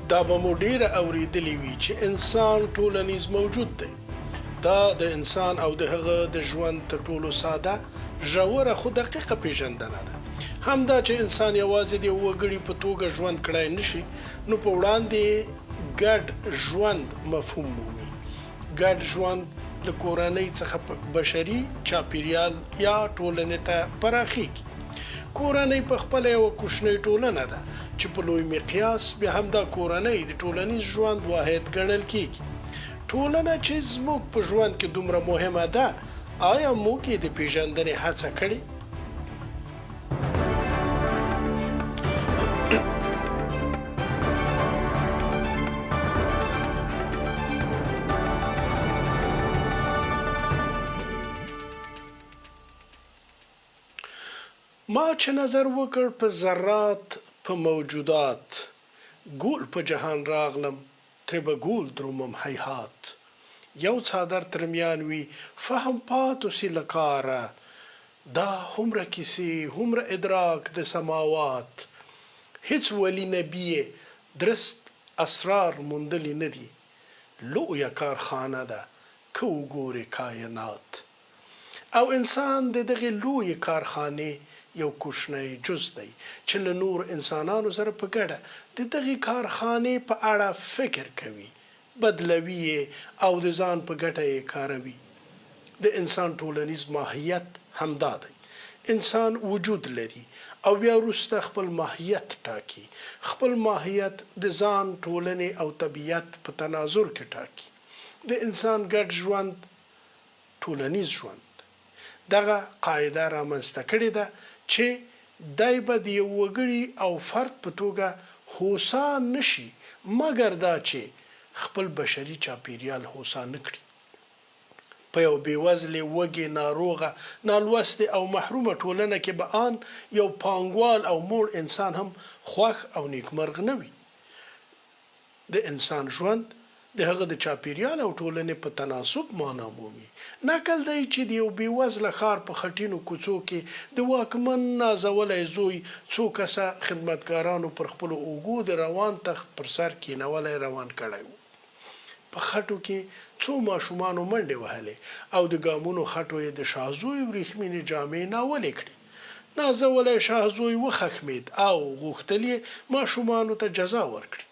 دا به مو ډیره اوریدلې وي چې انسان ټولنیز موجود دی. دا د انسان او د هغه د ژوند تر ټولو ساده، ژوره خو دقیقه پیژندنه ده. همدا چې انسان یوازې د وګړي په توګه ژوند کړای نشي، نو په وړاندې ګډ ژوند مفهوم مومي. ګډ ژوند له کورنۍ څخه بشري چاپیریال یا ټولنې ته پراخیږي. کورنۍ په خپله یوه کوچنۍ ټولنه ده چې په لوی مقیاس بیا همدا کورنۍ د ټولنیز ژوند واحد ګڼل کیږي. ټولنه چې زموږ په ژوند کې دومره مهمه ده، آیا موږ یې د پیژندنې هڅه کړې؟ ما چې نظر وکړ په ذرات، په موجودات، ګول په جهان راغلم، ترې به ګول درومم هیهات. یو څادر ترمیان وي فهم پاتو سی لکاره، دا هومره کیسې، هومره ادراک د سماوات. هیڅ ولی نبی درست اسرار موندلی نه دي، لویه کارخانه ده که وګورې کائنات. او انسان د دغې لویې کارخانې یو کوچنی جز دی چې له نور انسانانو سره په ګډه د دغې کارخانې په اړه فکر کوي، بدلوي او د ځان په ګټه یې کاروي. د انسان ټولنیز ماهیت همدا دی. انسان وجود لري او بیا وروسته خپل ماهیت ټاکي. خپل ماهیت د ځان، ټولنې او طبیعت په تناظر کې ټاکي. د انسان ګډ ژوند ټولنیز ژوند. دغه قاعده رامنځته کړې ده چې دی به د یو وګړي او فرد په توګه هوسا نشي مګر دا چې خپل بشري چاپیریال هوسا نه کړي. په یو بېوزلې، وږې، ناروغه، نالوستې او محرومه ټولنه کې به آن یو پانګوال او موړ انسان هم خوښ او نیکمرغ نه وي. د انسان ژوند د هغه د چاپیریال او ټولنې په تناسب معنا مومي. نقل دی چې د یو بېوزله ښار په خټینو کوڅو کې د واکمن نازولی زوی څو کسه خدمتګارانو پر خپلو اوږو د روان تخت پر سر کېنولی روان کړی و. په خټو کې څو ماشومانو منډې وهلې او د ګامونو خټو یې د شاهزوی وریښمینې جامې ناولې کړې. نازولی شاهزوی وخښمېد او غوښتل یې ماشومانو ته جزا ورکړي.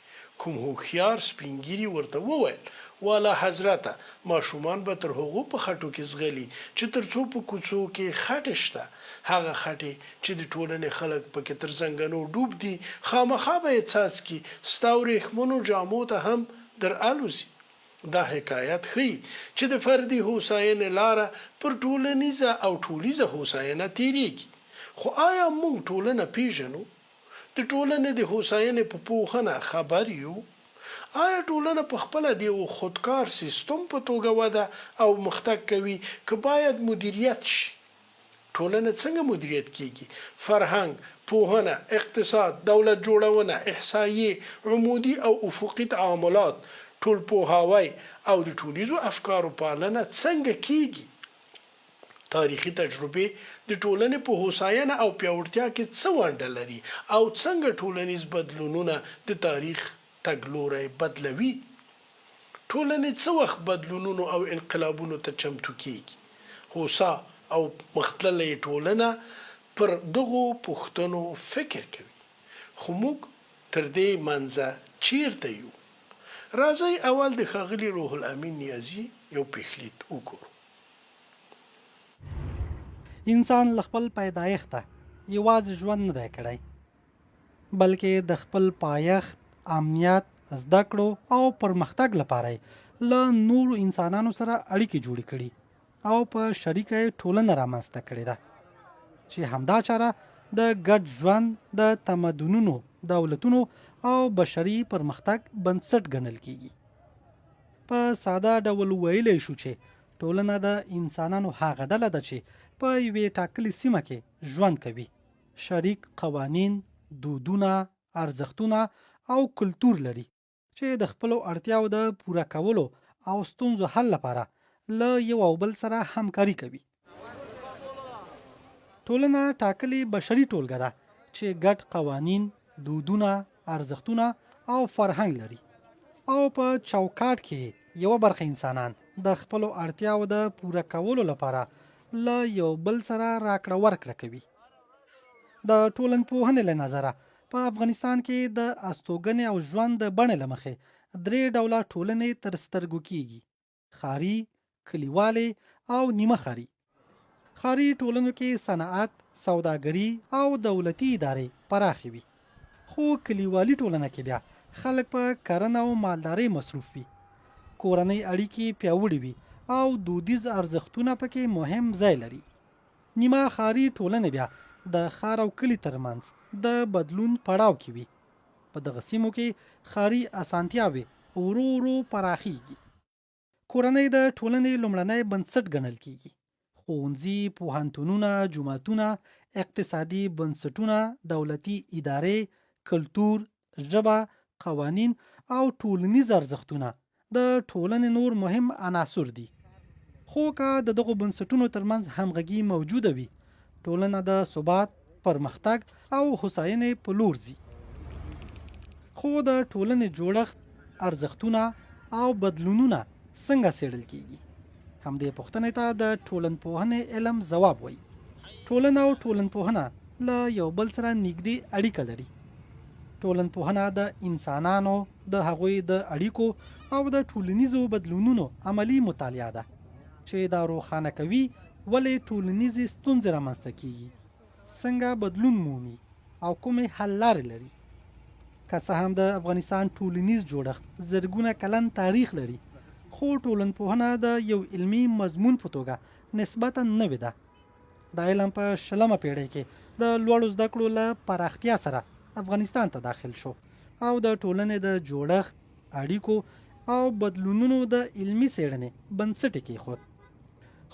کوم هوښیار سپین ږیري ورته وویل: والا حضرته، ماشومان به تر هغو په خټو کې زغلي چې تر څو په کوڅو کې خټې شته. هغه خټې چې د ټولنې خلک پکې تر زنګنو ډوب دي، خامخا به یې څاڅکي ستا وریښمنو جامو ته هم در الوزي. دا حکایت ښیي چې د فردي هوساینې لاره پر ټولنیزه او ټولیزه هوساینه تیریږي. خو آیا موږ ټولنه پیژنو؟ د ټولنې د هوساینې په پوهنه خبر یو؟ آیا ټولنه په خپله د یو خودکار سیستم په توګه وده او مختګ کوي که باید مدیریت شي؟ ټولنه څنګه مدیریت کیږي؟ فرهنګ، پوهنه، اقتصاد، دولت جوړونه، احصایې، عمودي او افقي تعاملات، ټولپوهاوی او د ټولیزو افکارو پالنه څنګه کیږي؟ تاریخي تجربې د ټولنې په هوساینه او پیاوړتیا کې څه ونډه لري او څنګه ټولنیز بدلونونه د تاریخ تګلوری بدلوي؟ ټولنې څه وخت بدلونونو او انقلابونو ته چمتو کیږي؟ هوسا او مختللې ټولنه پر دغو پوښتنو فکر کوي. خو موږ تر دې منځه چیرته یو؟ راځئ اول د ښاغلي روح الامین نیازي یو پیښلید وګورو. انسان له خپل پیدایښته یوازې ژوند نه دی کړی، بلکې د خپل پایښت، امنیت، زده کړو او پرمختګ لپاره له نورو انسانانو سره اړیکې جوړې کړي او په شریکه ټولنه رامنځته کړې ده چې همدا چاره د ګډ ژوند، د تمدنونو، دولتونو او بشري پرمختګ بنسټ ګڼل کیږي. په ساده ډول ویلی شو چې ټولنه د انسانانو هغه ډله ده چې په یوې ټاکلې سیمه کې ژوند کوي. شریک قوانین، دودونه، ارزښتونه او کلتور لري چې د خپلو اړتیاو د پوره کولو او ستونزو حل لپاره له یو او بل سره همکاري کوي. ټولنه ټاکلې بشري ټولګه ده چې ګډ قوانین، دودونه، ارزښتونه او فرهنګ لري او په چوکاټ کې یو برخه انسانان د خپلو اړتیاو د پوره کولو لپاره له یو بل سره راکړه ورکړه کوي. د ټولنپوهنې له نظره په افغانستان کې د استوګنې او ژوند د بڼې له مخې 3 ډوله ټولنې تر سترګو کیږي: ښاري، کلیوالې او نیمه ښاري. ښاري ټولنو کې صنعت، سوداګري او دولتي ادارې پراخې وي، خو کلیوالي ټولنه کې بیا خلک په کرنه او مالدارۍ مصروف وي. کورنۍ اړیکې پیاوړې وي او دودیز ارزښتونه پکې مهم ځای لري. نیمه ښاري ټولنې بیا د ښار او کلي ترمنځ د بدلون پړاو کې وي. په دغه سیمو کې ښاري اسانتیاوې ورو ورو پراخیږي. کورنۍ د ټولنې لومړنی بنسټ ګڼل کیږي. ښوونځي، پوهنتونونه، جوماتونه، اقتصادي بنسټونه، دولتي ادارې، کلتور، ژبه، قوانین او ټولنیز ارزښتونه د ټولنې نور مهم عناصر دي. خو که د دغو بنسټونو ترمنځ همغږي موجوده وي، ټولنه د ثبات، پرمختګ او هوساینې په لور ځي. خو د ټولنې جوړښت، ارزښتونه او بدلونونه څنګه څېړل کیږي؟ همدې پوښتنې ته د ټولنپوهنې علم ځواب وایي. ټولنه او ټولنپوهنه له یو بل سره نږدې اړیکه لري. ټولنپوهنه د انسانانو، د هغوی د اړیکو او د ټولنیزو بدلونونو عملی مطالعه ده چې دا روښانه کوي ولې ټولنیزې ستونزې رامنځته کیږي، څنګه بدلون مومي او کومې حل لارې لري. که څه هم د افغانستان ټولنیز جوړښت زرګونه کلن تاریخ لري، خو ټولنپوهنه د یو علمي مضمون په توګه نسبتا نوې ده. دا علم په 20مه پېړۍ کې د لوړو زده کړو له پراختیا سره افغانستان ته داخل شو او د ټولنې د جوړښت، اړیکو او بدلونونو د علمي څېړنې بنسټ یې کېښود.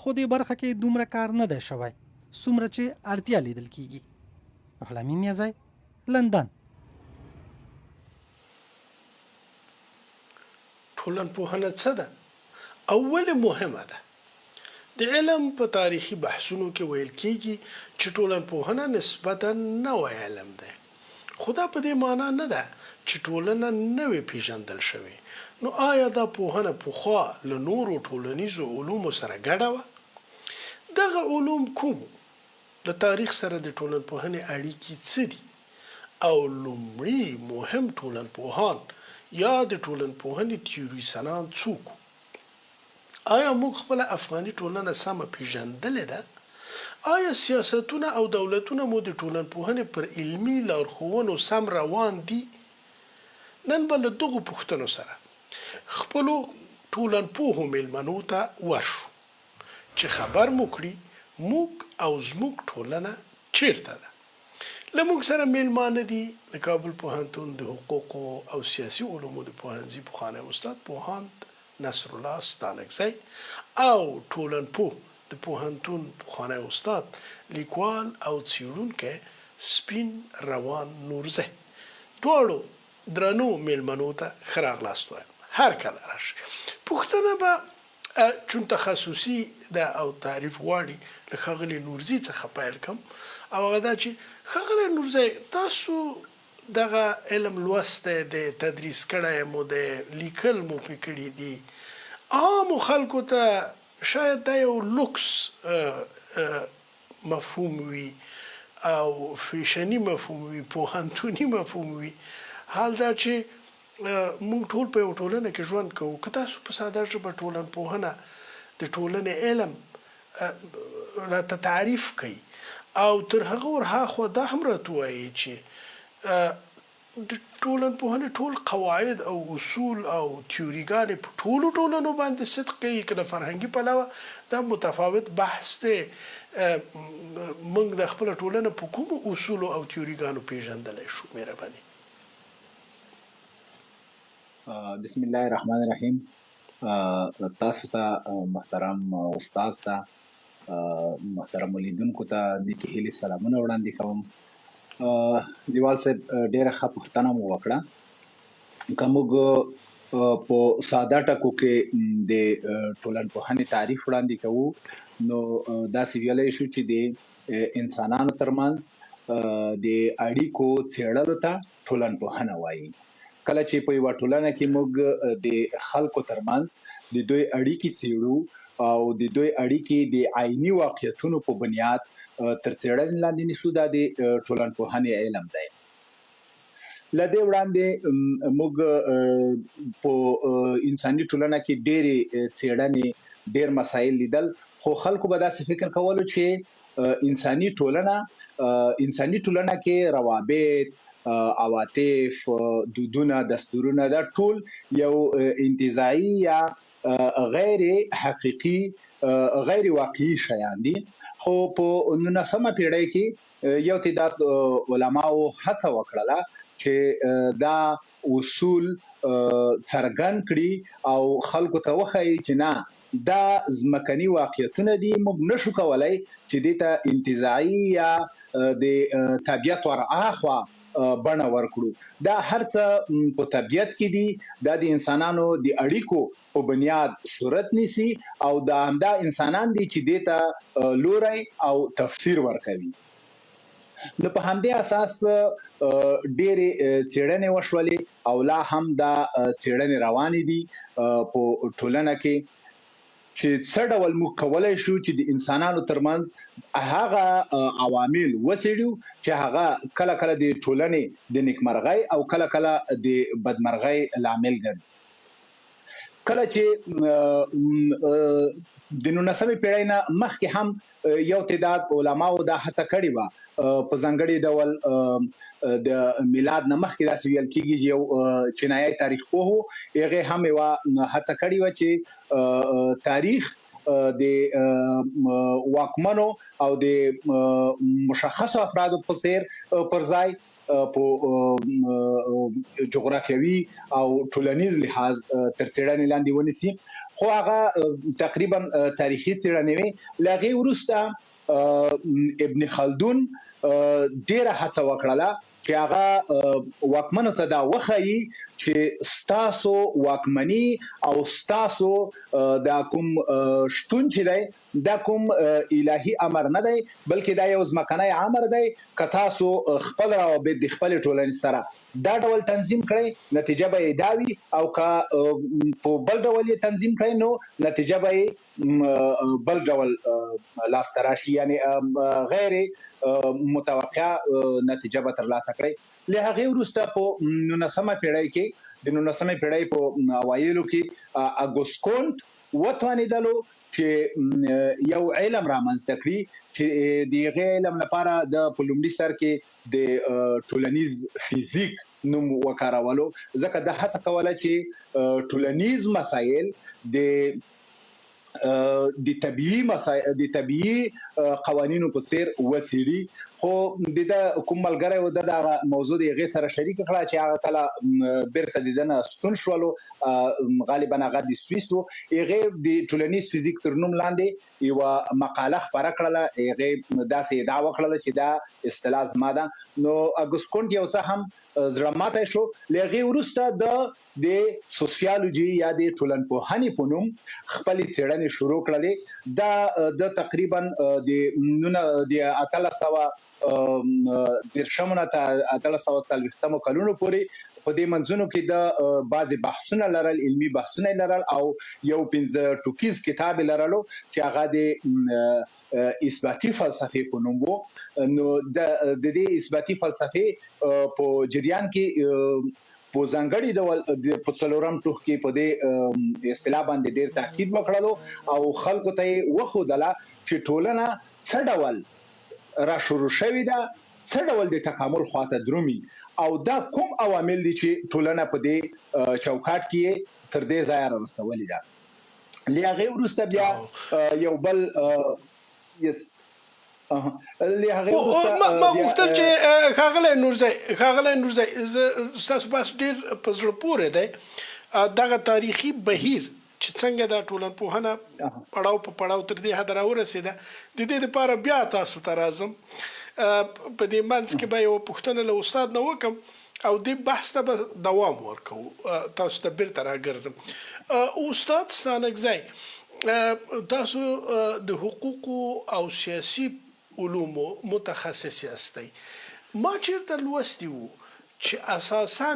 خو دې برخه کې دومره کار نه دی شوی څومره چې اړتیا لیدل کېږي. روح الامین نیازی، لندن. ټولنپوهنه څه ده او ولې مهمه ده؟ د علم په تاریخي بحثونو کې ویل کېږي چې ټولنپوهنه نسبتا نوی علم دی، خو دا په دې معنا نه ده چې ټولنه نوې پیژندل شوې. نو آیا دا پوهنه پخوا له نورو ټولنیزو علومو سره ګډه وه؟ دغه علوم کوم؟ له تاریخ سره د ټولنپوهنې اړیکې څه دي؟ او لومړي مهم ټولنپوهان یا د ټولنپوهنې تیوریسنان څوک؟ آیا موږ خپل افغاني ټولنه سمه پیژندلې ده؟ آیا سیاستونه او دولتونه مو د ټولنپوهنې پر علمي لارښوونو سم روان دي؟ نن به له دغو پوښتنو سره خپلو ټولنپوهو میلمنو ته ورشو چې خبر مو کړي موږ او زموږ ټولنه چیرته ده. له موږ سره میلمانه دي د کابل پوهنتون د حقوقو او سیاسي علومو د پوهنځي پخوانی استاد پوهاند نصر الله ستانکزی او ټولنپوه د پوهنتون پخوانی استاد لیکوال او څیړونکی سپین روان نورزی. دواړو درنو میلمنو ته ښه راغلاست وایم. هر کله راشئ. پوښتنه به چون تخصصي ده او تعریف غواړي له ښاغلي نورزي څخه پیل کوم، او هغه دا چې ښاغلی نورزی تاسو دغه علم لوستی دی، تدریس کړی مو دی، لیکل مو پې کړي دي، عامو خلکو ته شاید دا یو لوکس مفهوم وي او فیشني مفهوم وي، پوهنتوني مفهوم وي. حال دا چې موږ ټول په یو ټولنه کې ژوند کوو. که تاسو په ساده ژبه ټولنپوهنه د ټولنې علم راته تعریف کوي او تر هغه ورهاخوا دا هم راته وایي چې د ټولنپوهنې ټول قواعد او اصول او تیوریګانې په ټولو ټولنو باندې صدق کوي که د فرهنګي پلوه دا متفاوت بحث دی. موږ د خپله ټولنه په کومو اصولو او تیوریګانو پیژندلی شو؟ مهرباني. بسم الله الرحمن الرحیم. تاسو ته محترم استاد ته محترم لیدونکو ته نیکې هیلې سلامونه وړاندې کوم. دیوال صاحب ډېره ښه پوښتنه مو وکړه. که موږ په ساده ټکو کې د ټولنپوهنې تعریف وړاندې کوو نو داسې ویلی شو چې د انسانانو ترمنځ د اړیکو څېړلو ته ټولنپوهنه وایي. کله چې په یو ټولنه کې موږ د خلکو ترمنځ د دوی اړیکې څېړو او د دوی اړیکې د عیني واقعیتونو په بنیاد تر څېړنې لاندې نیسو، دا د ټولنپوهنې علم دی. لدې وړاندې موږ په انساني ټولنه کې ډېرې څېړنې ډېر مسایل لیدل، خو خلکو به داسې فکر کولو چې انساني ټولنه کې روابط، عواطف، دودونه، دستورونه دا ټول یو انتزاعي یا غیر حقیقي، غیر واقعي شیان دي. خو په 19مه پیړۍ کې یو تعداد علماو هڅه وکړه چې دا اصول څرګند کړي او خلکو ته وښایي چې نه، دا ځمکني واقعیتونه دي، موږ نشو کولای چې دې ته انتزاعي یا د طبیعت ورهاخوا بڼه ورکړو. دا هر څه په طبیعت کې دي، دا د انسانانو د اړیکو په بنیاد صورت نیسي او دا همدا انسانان دي چې دې ته لوری او تفسیر ورکوي. نو په همدې اساس ډېرې څېړنې وشولې او لا هم دا څېړنې روانې دي په ټولنه کې چې څه ډول موږ کولی شو چې د انسانانو ترمنځ هغه عوامل وڅېړو چې هغه کله کله د ټولنې د نیکمرغۍ او کله کله د بدمرغۍ لامل ګرځي. کله چې د 19مې پیړۍ نه مخکې هم یو تعداد علماو دا هڅه کړې وه، په ځانګړي ډول د میلاد نه مخکې داسې ویل کېږي یو چینایي تاریخ پوه هغه هم یوه هڅه کړې وه چې تاریخ د واکمنو او د مشخصو افرادو په څیر پر ځای په جغرافیوي او ټولنیز لحاظ تر څېړنې لاندې ونیسي. خو هغه تقریبا تاریخي څېړنې وې. له هغې وروسته ابن خلدون ډېره هڅه وکړله چې هغه واکمنو ته دا وښایي چې ستاسو واکمني او ستاسو دا کوم شتون چې دی دا کوم الهي امر نه دی، بلکې دا یو ځمکنی امر دی. که تاسو خپل روابط د خپلې ټولنې سره دا ډول تنظیم کړئ، نتیجه به یې دا وي، او که په بل ډول یې تنظیم کړئ نو نتیجه به یې بل ډول لاسته راشي، یعنې غیر متوقعه نتیجه به ترلاسه کړئ. له هغې وروسته په 19مه پیړۍ کې، د 19مې پیړۍ په اوایلو کې اګوست کونټ وتوانېدلو چې یو علم رامنځته کړي چې د هغې علم لپاره د په لومړي سر کې د ټولنیز فزیک نوم وکارولو، ځکه دا هڅه کوله چې ټولنیز مسایل د طبیعي قوانینو په څیر وڅېړي. خو د کوم ملګری و د موضوع د هغې سره شریکه کړه چې هغه کله بیرته د ده نه ستون شولو، غالبا هغه د سویس و. هغې د ټولنیز فزیک تر نوم لاندې یوه مقاله خپره کړله، هغې داسې ادعا وکړله چې دا اصطلاح زما ده. نو اګوست کونټ یو څه هم زړه ماتی شو. له هغې وروسته د سوسیالوجي یا د ټولنپوهنې په نوم خپلې څېړنې شروع کړلې. دا د تقریبا د 1830 نه تر 1840 کلونو پورې په دې منځونو کې د بعضې بحثونه لرل، علمي بحثونه لرل، او یو 5 ټوکیز کتاب لرلو چې هغه د اثباتي فلسفې په نوم و. نو د دې اثباتي فلسفې په جریان کې په ځانګړي ډول په څلورم ټوک کې په دې اصطلاح باندې ډېر تاکید وکړلو او خلکو ته یې وښودله چې ټولنه څه ډول را شروع شوې ده، څه ډول د تکامل خواته درومي، او دا کوم عوامل دي چې ټولنه په دې چوکاټ کې تر دې ځایه رارسولې ده. له هغې وروسته بیا یو بل ما غوښتل چې ښاغلی نورزی، ستاسو بحث ډېر په زړه پورې دی. دغه تاریخي بهیر چې څنګه دا ټولنپوهنه پړاو په پړاو تر دې حده راورسېده، د دې لپاره بیا تاسو ته راځم. په دې منځ کې به یوه پوښتنه له استاد نه وکړم او دې بحث ته به دوام ورکوو. تاسو ته بیرته راګرځم. استاد ستانکزی، تاسو د حقوقو او سیاسي علومو متخصص یاستئ. ما چیرته لوستی وو چې اساساً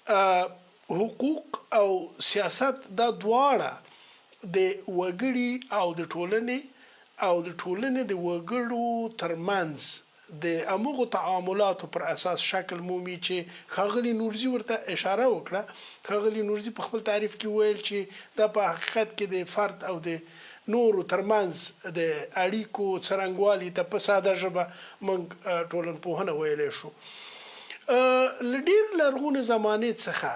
حقوق او سیاست دا دواړه د وګړي او د ټولنې د وګړو ترمنځ د امغو تعاملاتو پر اساس شکل مومي چې ښاغلي نورزي ورته اشاره وکړه. ښاغلي نورزي په خپل تعریف کې ویل چې دا په حقیقت کې د فرد او د نورو ترمنځ د اړیکو څرنګوالي ته په ساده ژبه موږ ټولنپوهنه ویلی شو. له ډېر لرغونې زمانې څخه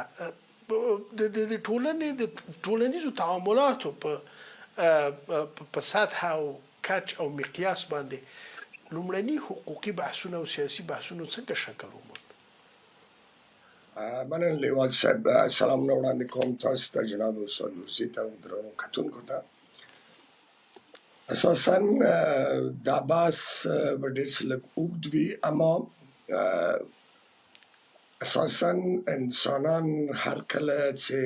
د ټولنې د ټولنیزو تعاملاتو په سطح او کچ او مقیاس باندې لومړني حقوقي بحثونه او سیاسي بحثونه څنګه شکل وموند؟ مننه لیوال صاحب، سلامونه وړاندې کوم تاسو ته، جناب استاد نورزي ته او درنو کتونکو ته. اساسا دا بحث به ډېر څه لږ اوږد وي، اما اساسا انسانان هر کله چې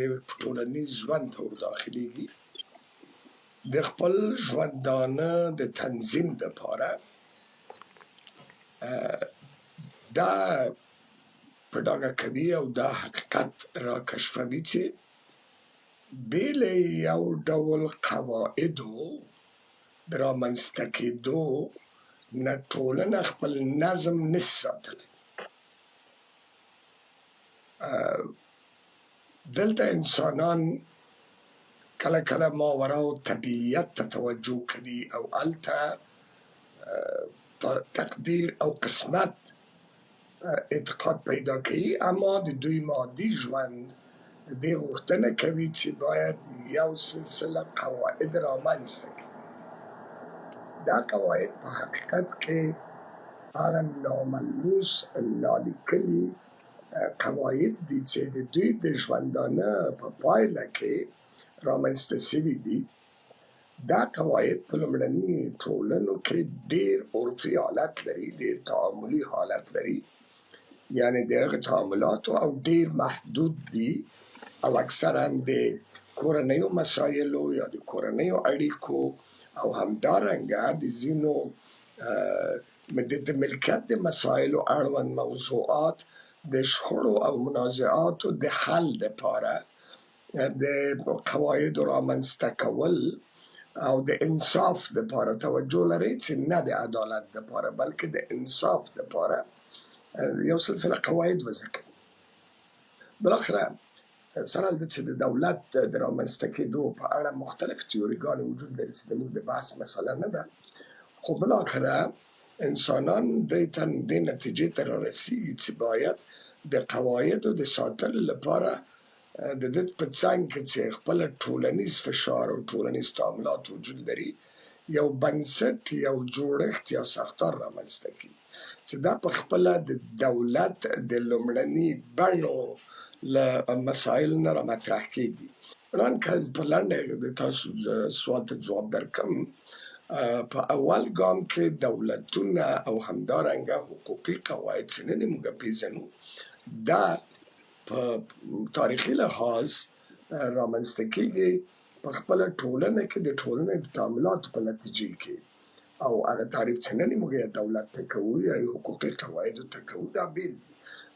ټولنیز ژوند ته ورداخلېږي د خپل ژوندانه د تنظیم دپاره دا په ډاګه کوي او دا حقیقت را کشفوي چې بې له یو ډول قواعدو د رامنځته کېدو نه ټولنه خپل نظم نشي ساتلی. دلته انسانان کله کله ماوراء طبیعت ته توجه کوي او هلته په تقدیر او قسمت اعتقاد پیدا کوي، اما د دوی مادي ژوند د دې غوښتنه کوي چې باید یو سلسله قواعد رامنځته کړي. دا قواعد په حقیقت کې هغه ناملموس نالیکلي قواعد دي چې د دوی د ژوندانه په پایله کې رامنځته شوي دي. دا قواعد په لومړني ټولنو کې ډېر عرفي حالت لري، ډېر تعاملي حالت لري، یعنې د هغه تعاملاتو او ډېر محدود دي او اکثرا د کورنیو مسایلو یا د کورنیو اړیکو او همدارنګه د ځینو د ملکیت د مسایلو اړوند موضوعات د شخړو او منازعاتو د حل دپاره د قواعدو رامنځته کول او د انصاف دپاره توجه لري، چې نه د عدالت دپاره بلکې د انصاف دپاره یو سلسله قواعد وضع کوي. بالاخره سره له دې چې د دولت د رامنځته کېدو په اړه مختلف تیوریګانې وجود لري چې زموږ د بحث مسله نه ده، خو بالاخره انسانان دې نتیجې ته رارسېږي چې باید د قواعدو د ساتلو لپاره د دې په څنګ کې چې خپل ټولنیز فشار او ټولنیز تعاملات وجود لري یو بنسټ، یو جوړښت یا ساختار رامنځته کړي چې دا په خپله د دولت د لومړني بڼو له مسایلو نه رامطرح کېږي. الان که په لنډه د تاسو سوال ته ځواب درکړم، په اول ګام کې دولتونه او همدارنګه حقوقي قواعد چې نن موږ پېژنو دا په تاریخي لحاظ رامنځته کېږي په خپله ټولنه کې د ټولنې د تعاملاتو په نتیجې کې، او هغه تعریف چې نن موږ یې دولت ته کوو یا حقوقي قواعدو ته کوو دا بیل دي.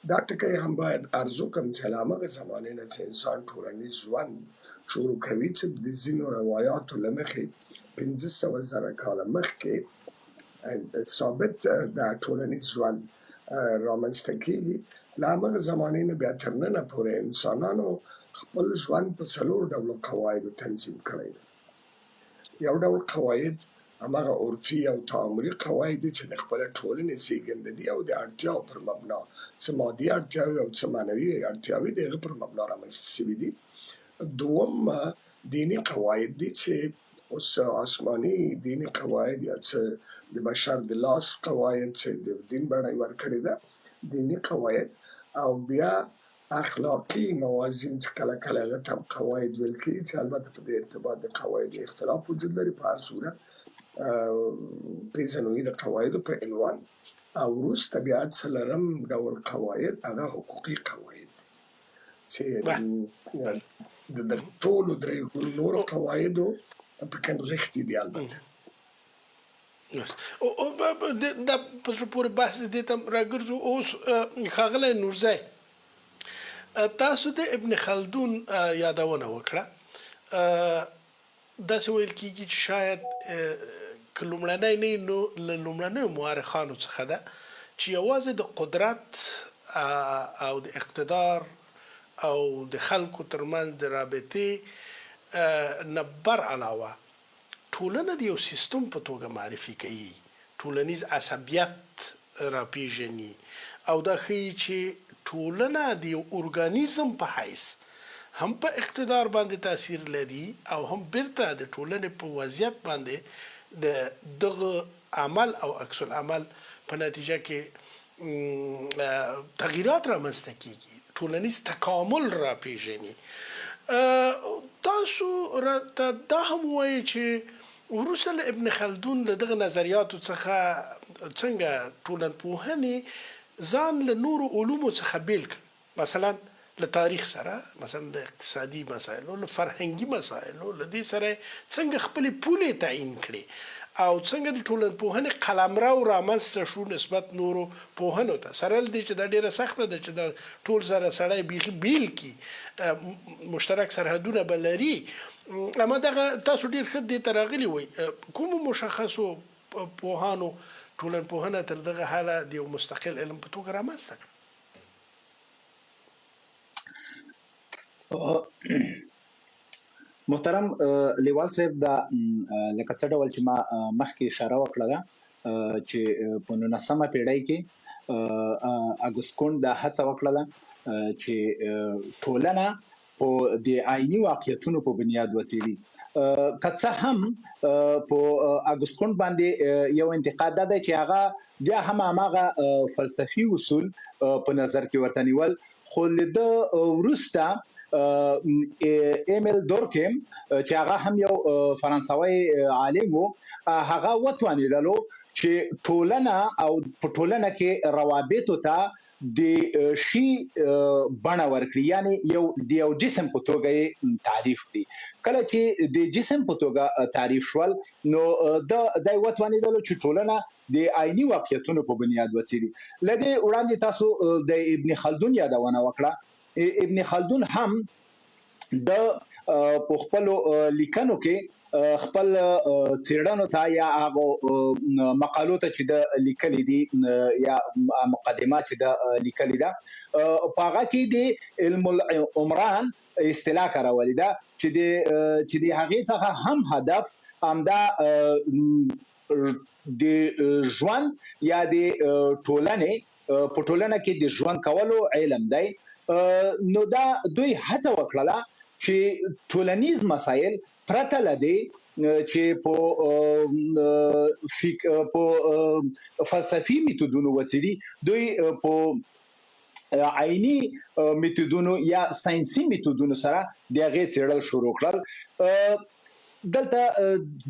دا ټکی هم باید ارزو کړم چې له همغه زمانې نه چې انسان ټولنیز ژوند شروع کوي چې د ځینو روایاتو له مخې 500,000 کاله مخکې ثابت دا ټولنیز ژوند رامنځته کېږي. له همغه زمانې نه بیا تر ننه پورې انسانانو خپل ژوند په 4 ډوله قواعدو تنظیم کړی دی. یو ډول قواعد همغه عرفي او تعاملي قواعد دي چې د خپله ټولنې زېږنده دي او د اړتیاو پر مبنا، څه مادي اړتیاوې او څه معنوي اړتیاوې د هغه پر مبنا رامنځته شوي دي. دوم دیني قواعد دي چې اوس آسماني دیني قواعد یا څه د بشر د لاس قواعد چې د دین بڼه یې ورکړې ده، دیني قواعد، او بیا اخلاقي موازین چې کله کله هغه ته قواعد ویل کېږي چې البته په دې ارتباط د قواعد اختلاف وجود لري. په هر صورت پیژنوي د قواعدو په عنوان، او وروسته بیا څلورم ډول قواعد هغه حقوقي قواعد دي چې د ټولو درې نورو قواعدو په کې نغښتي دي. البته دا په زړه پورې بحث دې ته راګرځو. اوس ښاغلی نورزی، تاسو د ابن خلدون یادونه وکړه. داسې ویل کېږي چې شاید که لومړنی نه نو له لومړنیو مورخانو څخه ده چې یوازې د قدرت او د اقتدار او د خلکو ترمنځ د رابطې نه بر علاوه ټولنه د یو سیستم په توګه معرفي کوي، ټولنیز عصبیت راپیژني او دا ښیي چې ټولنه د یو ارګانیزم په حیث هم په اقتدار باندې تاثیر لري او هم بیرته د ټولنې په وضعیت باندې د دغه عمل او عکس العمل په نتیجه کې تغییرات رامنځته کیږي، ټولنیز تکامل راپیژني. تاسو راته دا هم وایي چې وروسته له ابن خلدون له دغه نظریاتو څخه څنګه ټولنپوهنې ځان له نورو علومو څخه بیل کړ، مثلا له تاریخ سره، مثلا له اقتصادي مسایلو، له فرهنګي مسایلو، له دې سره څنګه خپلې پولې تعیین کړي او څنګه د ټولنپوهنې قلمرو رامنځته شو نسبت نورو پوهنو ته، سره له دې چې دا ډیره سخته ده چې دا ټول سره سړی بیخي بیل کي، مشترک سرحدونه به لري. اما دغه تاسو ډیر ښه دې ته راغلي وئ، کومو مشخصو پوهانو ټولنپوهنه تر دغه حاله د یو مستقل علم په توګه رامنځته کړه؟ محترم لیوال صاحب، دا لکه څه ډول چې ما مخکې اشاره وکړه ده چې په 19مه پیړۍ کې اګوست دا هڅه وکړه چې ټولنه په د آئینی واقعیتونو په بنیاد وسیلي. که څه هم په اګوست باندې یو انتقاد ده چې هغه بیا هم هغه فلسفي اصول په نظر کې ورته نیول، خو له وروسته ایمیل دورکیم چې هغه هم یو فرانسوي عالم و، هغه وتوانیدلو چې ټولنه او په ټولنه کې روابط ته د شی بڼه ورکړي، یعنی یو جسم په توګه تعریف کړي. کله چې د جسم په توګه تعریف شول نو د وتوانیدلو چې ټولنه د آئینی واقعیتونو په بنیاد وسیلي. لدې وړاندې تاسو د ابن خلدون یادونه وکړه. ابن خلدون هم د خپل لیکنو کې خپل څېړنو ته یا هغه مقالو ته چې د لیکلي دي یا مقدمات چې د لیکلي ده په هغه کې د علم العمران اصطلاح کارولې ده چې د هغې څخه هم هدف همدا د ژوند یا د ټولنې په ټولنه کې د ژوند کولو علم دی. نو دا دوی هڅه وکړه چې ټولنیز مسایل پرته لدی چې په فلسفي میتودونو وسیلي دوی په عیني میتودونو یا ساينسي میتودونو سره دغه څېړل شروع کړل. دلته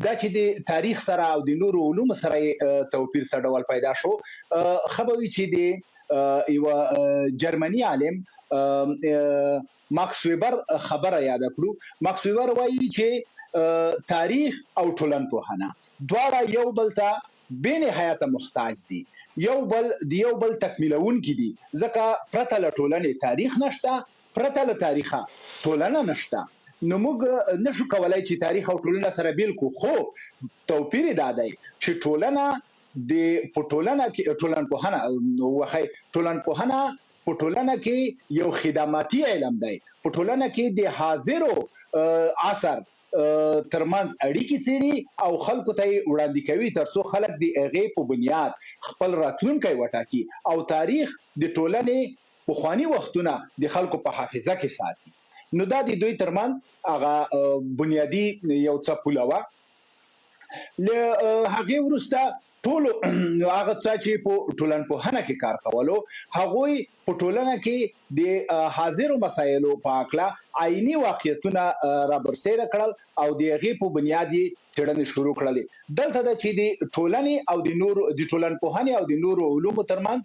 دا چې د تاریخ سره او د نورو علوم سره توپیر څه ډول پیدا شو، خبروي چې د یو جرمني عالم ماکس ویبر خبره یاد کړو. ماکس ویبر وایي چې تاریخ او ټولنپوهنه دواړه یو بل ته بې نهایته محتاج دي، یو بل تکمیلونکي دي، ځکه پرته له ټولنې تاریخ نشته، پرته له تاریخه ټولنه نشته. نو موږ نشو کولای چې تاریخ او ټولنه سره بیل کو، خو توپیر دا دی چې ټولنه په ټولنه کې ټولنپوهنه په ټولنه کې یو خدماتي علم دی، په ټولنه کې د حاضرو عصر ترمنځ اړیکې څېړي او خلکو ته وړاندې کوي ترڅو خلک د هغې په بنیاد خپل راتلونکی وټاکي او تاریخ د ټولنې پخواني وختونه د خلکو په حافظه کې ساتي. نو دا د دوی ترمنځ هغه بنیادی یو څه پوله وه. له هغې وروسته ټول هغه څه چې په ټولنپوهنه کې کار کولو، هغوی په ټولنه کې د حاضرو مسایلو په اړه عیني واقعیتونه رابرسېره کړل او د هغې په بنیاد یې څېړنې شروع کړلې. دلته ده چې د ټولنې او د ټولنپوهنې او د نورو علومو ترمنځ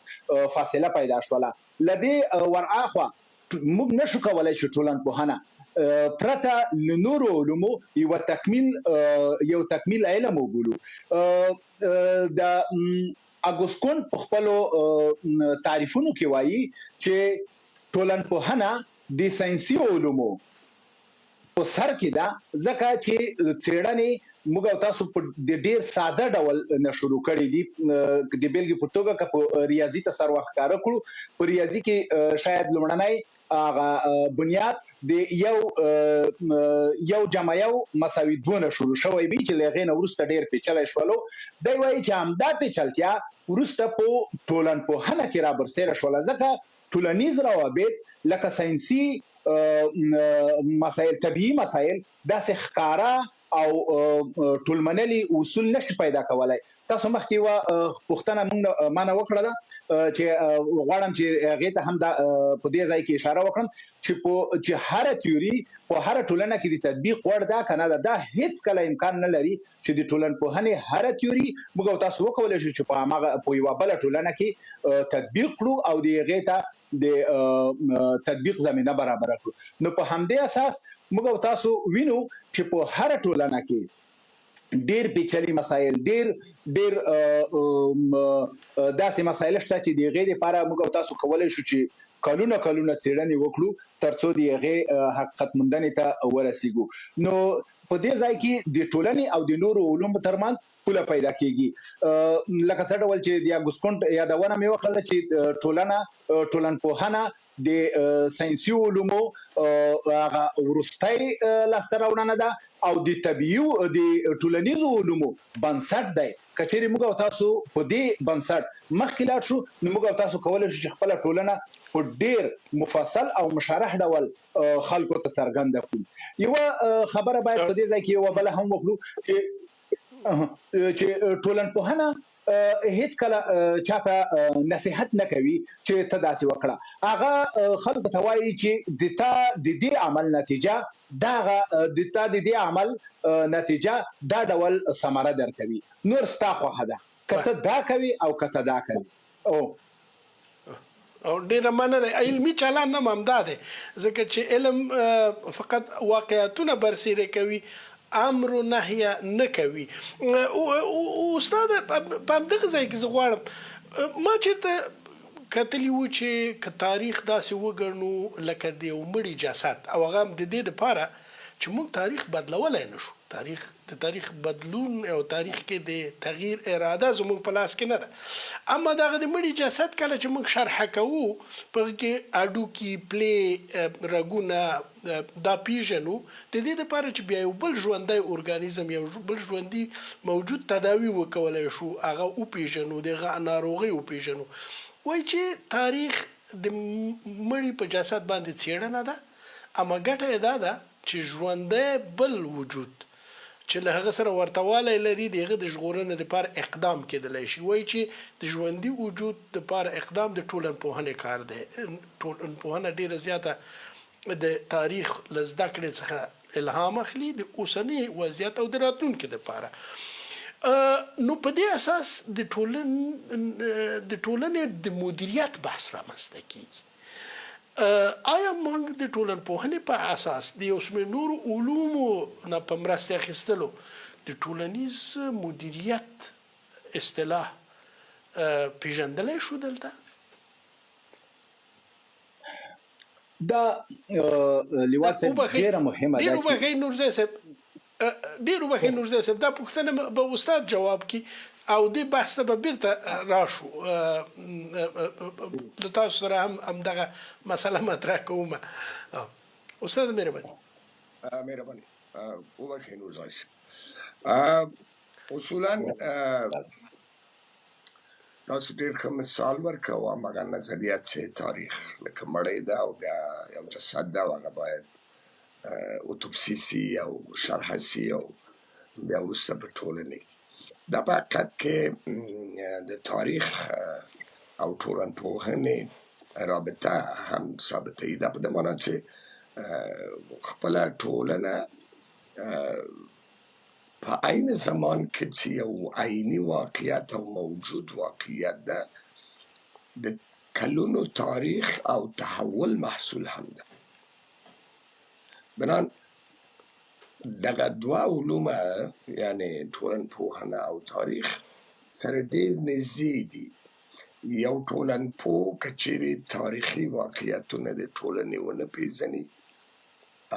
فاصله پیدا شوله. له دې ورهاخوا موږ نشو کولای چې ټولنپوهنه پرته له نورو علومو یو تکمیل علم وبولو. د اګوست په خپلو تعریفونو کې وایي چې ټولنپوهنه د ساینسي علومو په سر کې ده، ځکه چې څېړنې موږ او تاسو په ډېر ساده ډول نه شروع کړي دي. د بیلګې په توګه که په ریاضي ته سر ورښکاره کړو، په ریاضي کې شاید لومړنی هغه بنیاد د یو جمع یو مساوي دوه نه شروع شوی وي، چې له هغې نه وروسته ډېر پیچلی شولو. دی وایي چې همدا پیچلتیا وروسته په ټولنپوهنه کې رابرسېره شوله، ځکه ټولنیز روابط لکه ساینسي مسایل، طبیعي مسایل داسې ښکاره او ټولمنلي اصول نشي پیدا کولای. تاسو مخکې یوه پوښتنه ما نه وکړله چې غواړم چې هغې ته هم په دې ځای کې اشاره وکړم چې هره تیوري په هره ټولنه کې د تطبیق وړ ده که نه ده. دا هېڅکله امکان نه لري چې د ټولنپوهنې هره تیوري موږ او تاسو وکولی شو چې په یوه بله ټولنه کې تطبیق کړو او د هغې ته د تطبیق زمینه برابره کړو. نو په همدې اساس موږ او تاسو وینو چې په هره ټولنه کې ډېر پیچلي مسایل، ډېر داسې مسایل شته چې د هغې لپاره موږ او تاسو کولی شو چې کلونه څېړنې وکړو تر څو د هغې حقیقت موندنې ته ورسېږو. نو په دې ځای کې د ټولنې او د نورو علومو ترمنځ پوله پیدا کېږي. لکه څه ډول چې د اګوست یادونه مې وکړله چې ټولنپوهنه د ساینسي علومو هغه وروستی لاسته راوړنه ده او د ټولنیزو علومو بنسټ دی. که چېرې موږ او تاسو په دې بنسټ مخکې لاړ شو، نو موږ او تاسو کولی شو چې خپله ټولنه په ډېر مفصل او مشرح ډول خلکو ته څرګنده کړو. یوه خبره باید په دې ځای کې یوه بله هم وکړو چې ټولنپوهنه هیڅکله چاته نصیحت نه کوي چې ته داسې وکړه. هغه خلکو ته وایي چې د دې عمل نتیجه دا ډول ثمره درکوي، نور ستا خوښه ده، که ته دا کوي او که ته دا کوي. او ډیره مننه. علمي چلند هم همدا دی، ځکه چې علم فقط واقعیتونه برسېره کوي، امر و نهی نه کوي. استاد په همدغه ځای کې زه غواړم، ما چېرته کتلي وو چې که تاریخ داسې وګڼو لکه د یو مړي جسد، او هغه هم د دې دپاره چې موږ تاریخ بدلولی نه شو. د تاریخ بدلون او تاریخ کې د تغییر اراده زموږ په لاس کې نه ده. اما دغه د مړي جسد کله چې موږ شرحه کوو، په هغې کې هډوکي، پلې، رګونه دا پیژنو، د دې دپاره چې بیا یو بل ژوندی ارګانیزم، یو بل ژوندي موجود تداوي وکولی شو، هغه وپیژنو، د هغه ناروغۍ وپیژنو. وایي چې تاریخ د مړي په جسد باندې څېړنه ده، اما ګټه یې دا ده چې ژوندی بل وجود چې له هغه سره ورته والی لري، د هغه د ژغورنې دپاره اقدام کېدلی شي. وایي چې د ژوندي وجود دپاره اقدام د ټولنپوهنې کار دی. ټولنپوهنه ډېره زیاته د تاریخ له زده کړې څخه الهام اخلي د اوسني وضعیت او د راتلونکي دپاره. نو په دې اساس د ټولنې د مدیریت بحث رامنځته کېږي. آیا موږ د ټولنپوهنې په اساس د یو شمېر نورو علومو نه په مرسته اخیستلو د ټولنیز مدیریت اصطلاح پیژندلی شو دلته؟ دا لیوال صاحب ډېره مهمه ده. ډېر وبخئ نورزی صاحب، دا پوښتنه به استاد جواب کړي او دې بحث ته به بیرته راشو. له تاسو سره هم همدغه مسله مطرح کوم. استاد مهرباني وبخئ نورزی صاحب. اصولا تاسو ډېر ښه مثال ورکوه، هماغه نظریه چې تاریخ لکه مړی ده او بیا یو جسد ده او هغه باید اوتوپسي سي او شرحه سي او بیا وروسته په ټولنې دا په حقیقت کې د تاریخ او ټولنپوهنې رابطه هم ثابتوي. دا په دې مانا چې خپله ټولنه په عین زمان کې چې یو عیني واقعیت او موجود واقعیت ده، د کلونو تاریخ او تحول محصول هم ده. بنان دغه دوه علومه یعنی ټولنپوهنه او تاریخ سره ډېر نږدې دي. یو ټولنپوه که چیرې تاریخي واقعیتونه د ټولنې ونه پیژني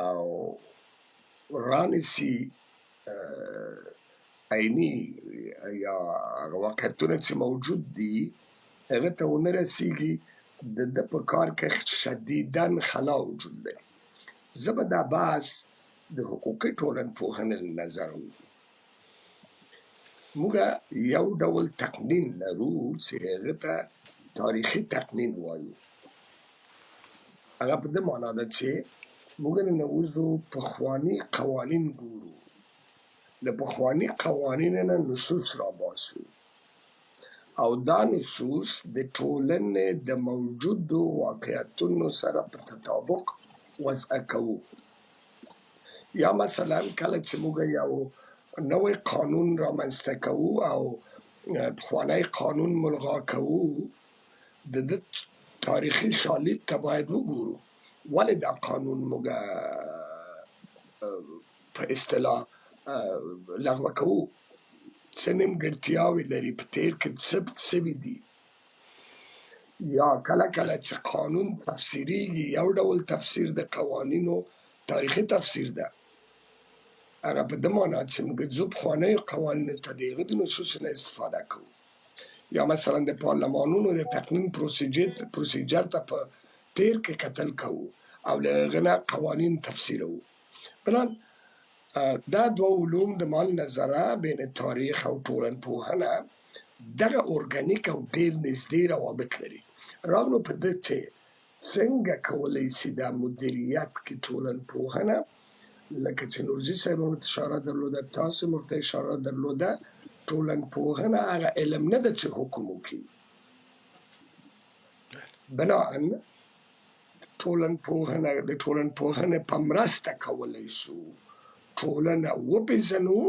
او رانیسي عیني یا هغه واقعیتونه چې موجود دي هغه ته ونه رسیږي د ده په کار کې شدیداً خلا وجود لري. زه به دا بحث د حقوقي ټولنپوهنې له نظره وګورم. موږ یو ډول تقنین لرو چې هغه ته تاریخي تقنین وایو. هغه په دې معنا ده چې موږ ننوځو پخواني قوانین ګورو، له پخواني قوانینو نه نصوص راباسو او دا نصوص د ټولنې د موجودو واقعیتونو سره په تطابق وضع کوو. یا مثلا کله چې موږ یو نوی قانون رامنځته کوو او پخوانی قانون ملغا کوو، د ده تاریخي شالید ته باید وګورو ولې دا قانون موږ په اصطلاح لغوه کوو، څه نیمګړتیاوې لري، په تیر کې څه سوي دي. یا کله کله چې قانون تفسیریږي، یو ډول تفسیر د قوانینو تاریخي تفسیر ده. هغه په دې معنا چې موږ ځو پخوانیو قوانینو ته د هغه د نصوصو نه استفاده کوو. یا مثلا د پارلمانونو د تقنین پروسیجر ته په تیر کې کتل کوو او له هغه نه قوانین تفسیروو. بنان دا دوه علوم د مال نظره بین تاریخ او ټولنپوهنه دغه ارګانیک او ډېر نږدې روابط لري. راغلو په دې چې څنګه کولی شي دا مدیریت کې ټولنپوهنه، لکه چې نورزي صاحب ورته اشاره درلوده، تاسو ورته اشاره درلوده، ټولنپوهنه هغه علم نه ده چې حکم وکړي. بناً د ټولنپوهنې په مرسته کولی شو ټولنه وپېژنو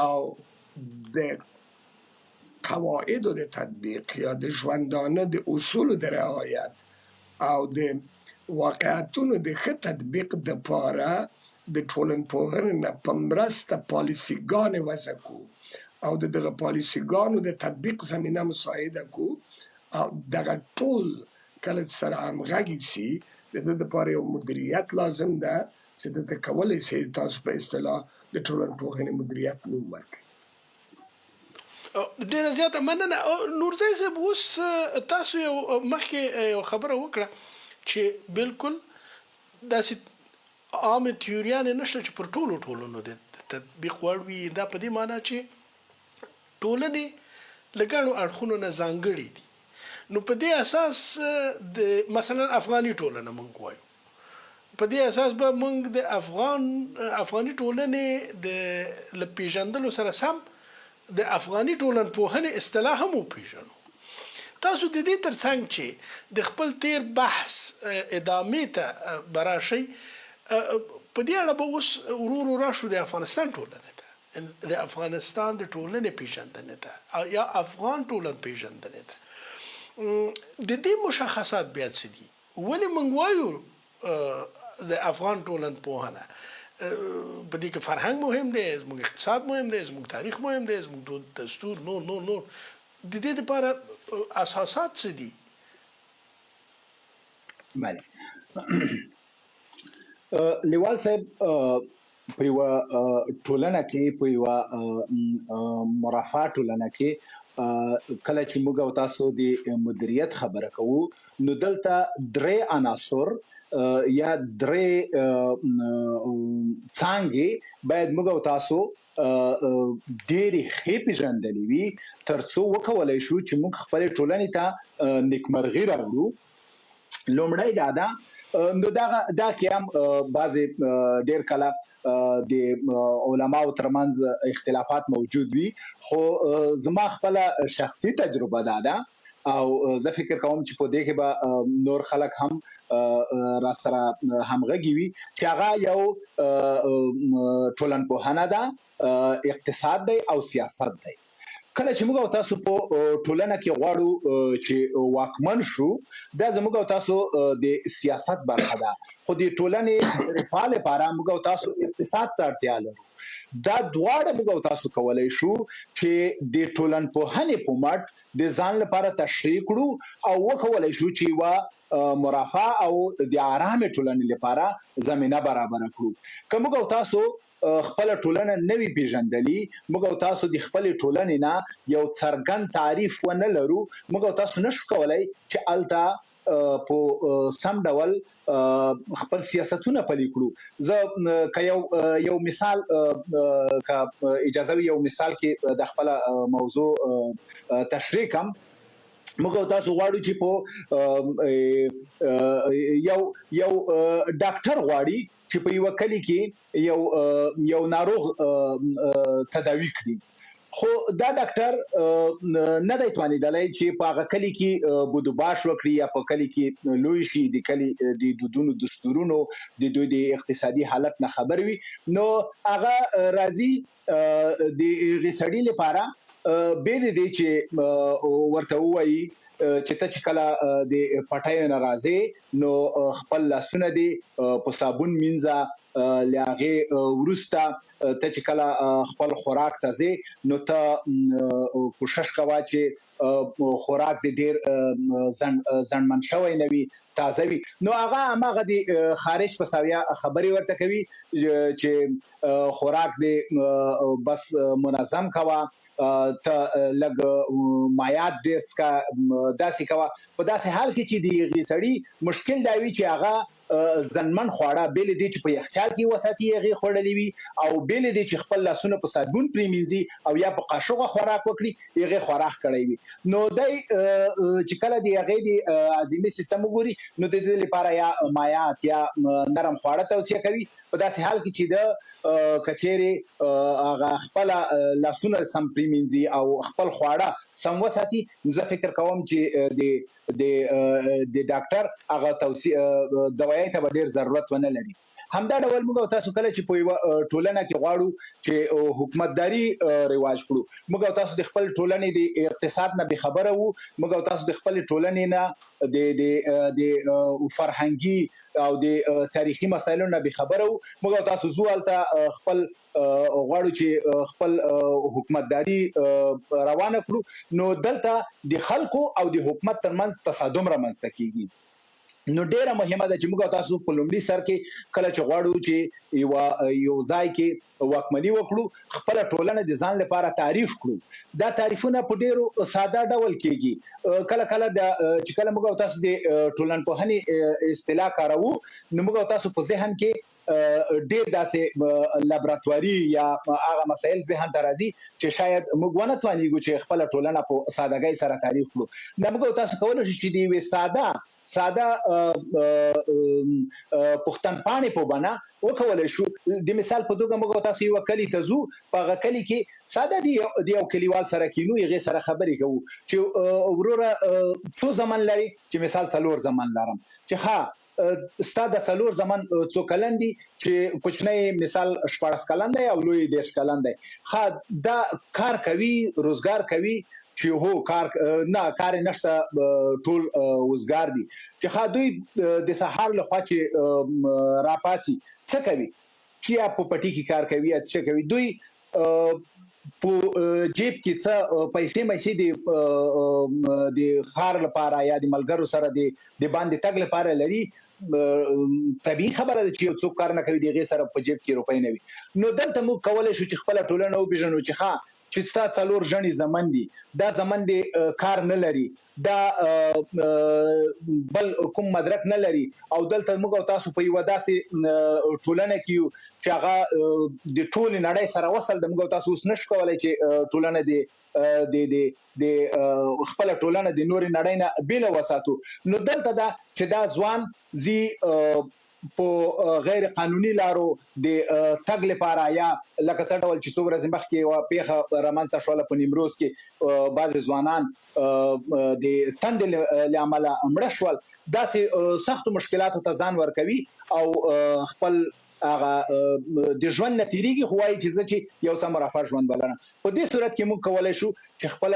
او د قواعدو د تطبیق یا د ژوندانه د اصولو د رعایت او د واقعیتونو د ښه تطبیق دپاره د ټولنپوهنې نه په مرسته پالیسیګانې وضع کړو او د دغه پالیسیګانو د تطبیق زمینه مساعده کړو او دغه ټول کله چې سره همغږي شي د دې دپاره یو مدیریت لازم ده چې دته کولی شي تاسو په اصطلاح د ټولنپوهنې مدیریت نوم ورکړئ. ډېره زیاته مننه. نورزی صاحب، اوس تاسو یو مخکې یو خبره وکړه چې بالکل داسې عامې تیوریانې نشته چې پر ټولو ټولنو د تطبیق وړ وي. دا په دې معنا چې ټولنې له ګڼو اړخونو نه ځانګړې دي. نو په دې اساس د مثلا افغاني ټولنه موږ وایو، په دې اساس به موږ د افغاني ټولنې د له پیژندلو سره سم د افغاني ټولنپوهنې اصطلاح هم وپیژنو. تاسو د دې ترڅنګ چې د خپل تیر بحث ادامې ته براشئ، په دې اړه به اوس ورو راشو د افغانستان ټولنې ته، د افغانستان د ټولنې پیژندنې ته یا افغان ټولن پیژندنې ته. د دې مشخصات بیا څه دي؟ ولې موږ وایو د افغان ټولنپوهنه؟ په دې کې فرهنګ مهم دی، زموږ اقتصاد مهم دی، زموږ تاریخ مهم دی، زموږ دستور، نور د دې لپاره اساسات څه دي؟ بله لیوال صاحب، په یوه ټولنه کې، په یوه مرفه ټولنه کې کله چې موږ او تاسو د مدیریت خبره کوو، نو دلته درې عناصر یا درې څانګې باید موږ او تاسو ډېرې ښې پېژندلې وي ترڅو وکولی شو چې موږ خپلې ټولنې ته نیکمرغي راوړو. لومړی دا ده، نو دا کې هم بعضې ډېر کله د علماو ترمنځ اختلافات موجود وي، خو زما خپله شخصي تجربه دا ده او زه فکر کوم چې په دې کې به نور خلک هم را سره همغږي وي چې هغه یو ټولنپوهنه ده، اقتصاد دی او سیاست دی. کله چې موږ او تاسو په ټولنه کې غواړو چې واکمن شو، دا زموږ او تاسو د سیاست برخه ده، خو د ټولنې د رفاه لپاره موږ او تاسو اقتصاد ته اړتیا لرو. دا دواړه موږ او تاسو کولی شو چې د ټولنپوهنې په مټ د ځان لپاره تشریح کړو او وکولی شو چې یوه مرافع او د آرامې ټولنې لپاره زمینه برابره کړو که موږ او تاسو خپل ټولنه نوی پیژندلی موږ او تاسو د خپل ټولنې نه یو څرګند تعریف ونه لرو موږ او تاسو نشو کولای چې الته په سم ډول خپل سیاستونه پلي کړو زه که یو مثال که اجازه وي یو مثال کې د خپل موضوع تشریح کوم موږ تاسو غواړو چې په یو ډاکټر غواړي چې په یو کلی کې یو ناروغ تداوی کړي خو دا ډاکټر نه دی توانیدلی چې په هغه کلی کې بودوباش وکړي یا په کلی کې لوی شي د کلی د دودونو دستورونو د دوی د اقتصادي حالت نه خبر وي نو هغه راځي د غسړي لپاره به دې چې ورته وایي چې ته چې کله د پټای نه راځي نو خپل لاسونه دي په صابون مینځه لاغه ورستا ته چې کله خپل خوراک ته ځي نو ته کوشش کوه چې خوراک دې ډیر ځنمن شوی نه وي تازه وي نو هغه د خارج په ساویا خبري ورته کوي چې خوراک دې بس منظم کوه ته لګ مایات ډیر کا داسې کوا په داسې حال کې چې دی غسړي مشکل دا وی چې هغه ځنمن خواړه بیل دي چې په یخچال کې وساتي هغه خړلې وي او بیل دي چې خپل لاسونه په صابون پریمینځي او یا په قاشوغه خوراک وکړي هغه خوراک کړی وي نو دای چې کله دی هغه دی عظیمي سیستم وګوري نو د دې لپاره یا مایات یا نرم خواړه توصیه کوي په داسې حال کې چې د کچېری هغه خپل لاسونه سم پریمینځي او خپل خواړه سم وساتي زه فکر کوم چې د ډاکټر هغه توصیه دوايي ته ډیر ضرورت ونه لري همدا ډول موږ تاسو کله چې په ټولنه کې غواړو چې حکومتداري رواج کړو موږ تاسو د خپل ټولنې د اقتصاد نه به خبره وو موږ تاسو د خپل ټولنې نه د فرهنګي او د تاریخي مسایلو نه به خبره وو موږ تاسو زوالته خپل غواړو چې خپل حکومتداري روانه کړو نو دلته د خلکو او د حکومت ترمنځ تصادم رامنځته کیږي نو ډیره مهمه ده چې موږ تاسو په لومړي سر کې کله چې غواړو چې یو ځای کې واکمني وکړو خپل ټولنه د ځان لپاره تعریف کړو دا تعریفونه په ډیرو ساده ډول کېږي کله کله چې کله موږ تاسو د ټولنپوهنې اصطلاح کاروو نو موږ تاسو په ذهن کې ډیر داسې لابراتواري یا هغه مسایل ذهن ته راځي چې شاید موږ ونه توانیږو چې خپل ټولنه په سادهګۍ سره تعریف کړو نو موږ تاسو کولای شو چې دی ساده پښتنپاڼې په بنا وکولای شو د مثال په توګه موږ تاسو یو کلی ته زو په غکلی کې ساده دی یو کلیوال سره کینو یې سره خبرې کوو چې وروره څو زمان لري چې مثال څلور زمان لرم چې ها ستاده څلور زمان څو کلن دي چې کوچنی مثال 14 کلن دی او لوی 10 کلن دی ها دا کار کوي روزګار کوي چې هو کار نشته ټول وزګار دي چې خا دوی د سحر لخوا چې راپاتي څه کوي چې په پټي کې کار کوي څه کوي دوی په جیب کې څه پیسې د خار لپاره یا د ملګرو سره د باندې تګ لپاره لري طبيعي خبره ده چې یو څوک کار نه کوي دغه سره په جیب کې روپۍ نه وي نو دلته موږ کولای شو چې خپل ټولنه وبېژنو چې ها چې ستا څلور ژنې زمن دي دا زمن دي کار نه لري دا بل کوم مدرک نه لري او دلته موږ تاسو په یو داسې ټولنه کې چې هغه د ټول نړۍ سره وصل د موږ تاسو اوس نشو کولای چې ټولنه د خپل ټولنه د نور نړۍ نه بیل وساتو نو دلته دا چې دا ځوان زی په غیر قانوني لارو د تګ لپاره یا لکه څه ډول چې څو ورځې مخکې و پیښه رامنځته شوله په نیمروز کې بعض ځوانان د تندې لامل مړه شول داسې سخت مشکلاتو ته ځان ورکوي او خپل هغه د ژوند نتیریږي خوای چې یو سم رافر ژوند بلنه په دې صورت کې موږ کولای شو چې خپل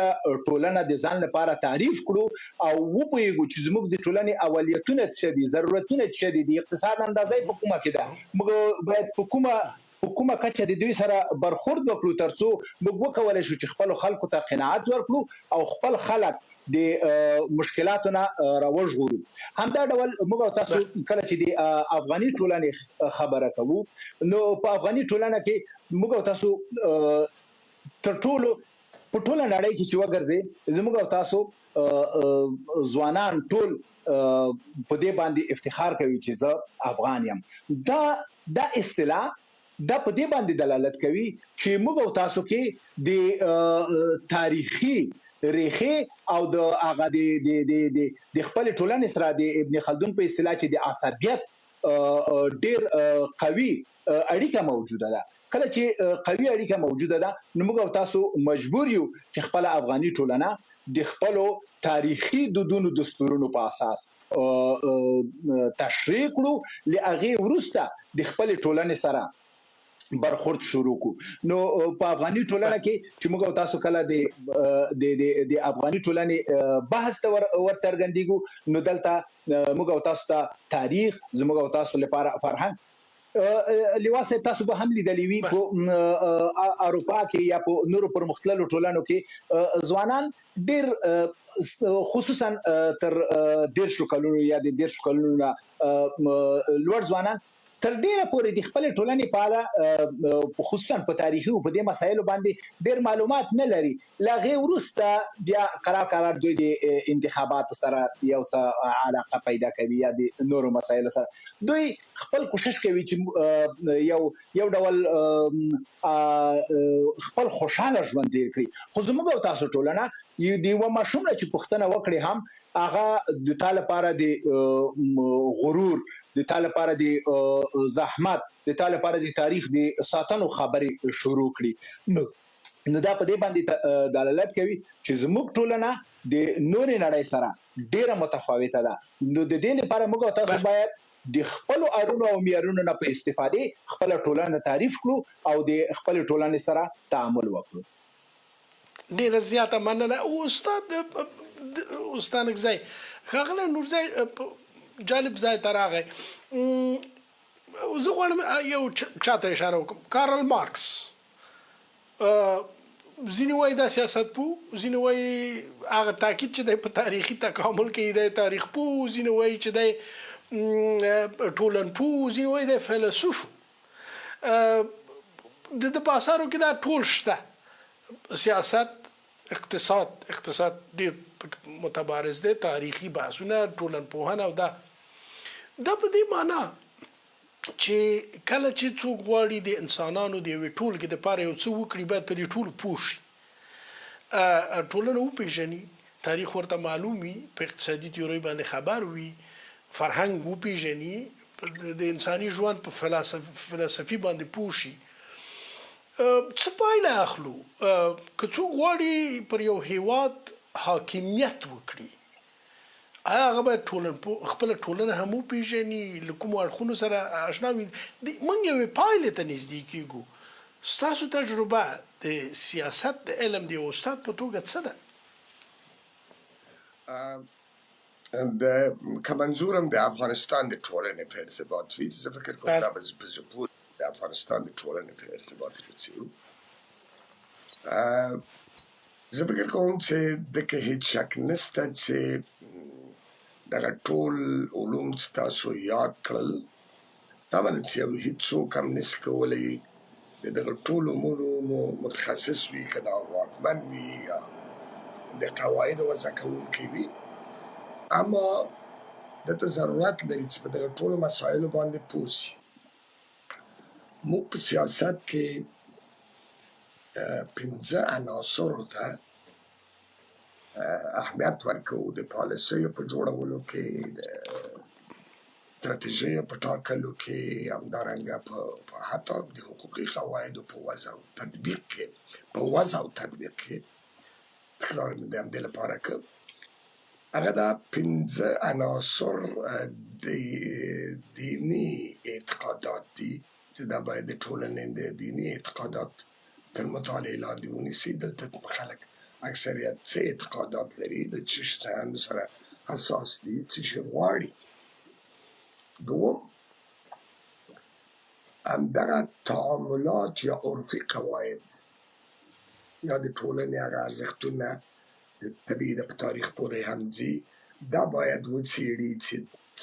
ټولنه د ځان لپاره تعریف کړو او وپوهیږو چې زموږ د ټولنې اولیتونه څه دي ضرورتونه څه دي د اقتصاد اندازې په کومه کې ده موږ باید په کومه په کومه کچه د دوی سره برخورد وکړو ترڅو موږ وکولی شو چې خپلو خلکو ته قناعت ورکړو او خپل خلک د مشکلاتو نه راوژغورو. همدا ډول موږ او تاسو کله چې د افغاني ټولنې خبره کوو نو په افغاني ټولنه کې موږ او تاسو تر ټولو په ټوله نړۍ کې چې وګرځي زموږ او تاسو ځوانان ټول په دې باندې افتخار کوي چې زه افغان یم. دا اصطلاح دا په دې باندې دلالت کوي چې موږ او تاسو کې د تاریخي ریښې او د هغه د خپل ټولنې سره د ابن خلدون په اصطلاح چې د عصبیت ډیر قوي اړیکه موجوده ده. کله چې قوي اړیکه موجوده ده نو موږ او تاسو مجبور یو چې خپل افغاني ټولنه د خپل تاریخي دودونو دستورونو په اساس تشریح کړو، لهغه وروسته د خپل ټولنې سره برخورد شروع کو. نو په افغاني ټولنه کې چې موږ او تاسو کله د افغاني ټولنې بحث ته ورڅرګندېږو نو دلته موږ او تاسو ته تاریخ، زموږ او تاسو لپاره فرهنګ لواسه تاسو به هم لیدلی وي په اروپا کې یا په نورو پرمختللو ټولنو کې ځوانان ډېر خصوصا تر 10 کلونو یا د 10 کلونو لوړ ځوانان تر ډیره پورې د خپل ټولنې په اړه خصوصا په تاریخي او په دې مسایلو باندې ډېر معلومات نه لري. لغه وروسته بیا قرار دوی د انتخاباتو سره یو څه علاقه پیدا کوي یا د نورو مسایلو سره دوی خپل کوشش کوي چې یو ډول خپل خوشاله ژوند تیر کړي. خو زموږ او تاسو ټولنه د یو ماشوم چې پوښتنه وکړي هم هغه د تا لپاره د غرور، د تا لپاره د زحمت، د تا لپاره د تاریخ د ساتنو خبرې شروع کړي. نو دا په دې باندې دلالت کوي چې زموږ ټولنه د نورې نړۍ سره ډیره متفاوته ده. نو د دې لپاره موږ تاسو باید د خپل اړونو او معیارونو نه په استفادې خپل ټولنه تعریف کړو او د خپل ټولنې سره تعامل وکړو. ډیره زیاته مننه استاد نګزی. ښاغلی نورزی جالب ځای ته راغی. زه غواړم یو چاته اشاره وکړم. کارل مارکس ځینې وایي دا سیاست پوه، ځینې وایي هغه تاکید چې دی په تاریخي تکامل کې دی تاریخ پوه، ځینې وایي چې دی ټولنپوه، ځینې وایي دی فیلسوف. د په اثارو کې دا ټول شته. سیاست، اقتصاد ډېر متبارز دی، تاریخي بحثونه، ټولنپوهنه او دا په دې معنا چې کله چې څوک غواړي د انسانانو د یوې ټولګې دپاره یو څه وکړي باید په دې ټولو پوه شي، ټولنه وپېژني، تاریخ ورته معلوم وي، په اقتصادي تیورۍ باندې خبر وي، فرهنګ وپېژني، د انساني ژوند په فلسفي باندې پوه شي. څه پایله اخلو که څوک غواړي پر یو هیواد حاکمیت وکړي؟ هغه باید خپله ټولنه هم وپېژني، له کومو اړخونو سره اشنا وي. موږ یوې پایلې ته نږدې کېږو. ستاسو تجربه د سیاست د علم د یو استاد په توګه څه ده؟ که منظورم د افغانستان د ټولنې په ارتباط وي، زه فکر کوم دا به زه د افغانستان د ټولنې په ارتباط وڅېړو. زه فکر کوم چې دغه هیڅ شک نشته چې دغه ټول علوم چې تاسو یاد کړل طبعا چې هیڅوک هم نشي کولی د دغه ټولو علومو متخصص وي، که دا واکمن وي یا د قواعدو وضع کوونکی وي، اما دته ضرورت لري چې په دغه ټولو مسایلو باندې پوه شي. موږ په سیاست کې 15 عناصرو ته اهمیت ورکوو. د پالیسیو په جوړولو کې، د ستراتیژیو په ټاکلو کې، همدارنګه په حتی د حقوقي قواعدو په وضع او تطبیق کې تکرار مې د همدې لپاره که هغه دا 15 عناصر د دیني اعتقادات دي چې دا باید د ټولنې د دیني اعتقادات تر مطالعې لاندې ونیسي. دلته خلک اکثریت څه اعتقادات لري، د څه شیانو سره حساس دي، څه شی غواړي. دوم همدغه تعاملات یا عرفي قواعد یا د ټولنې هغه ارزښتونه چې طبیعي ده په تاریخ پورې هم ځي دا باید وڅېړي چې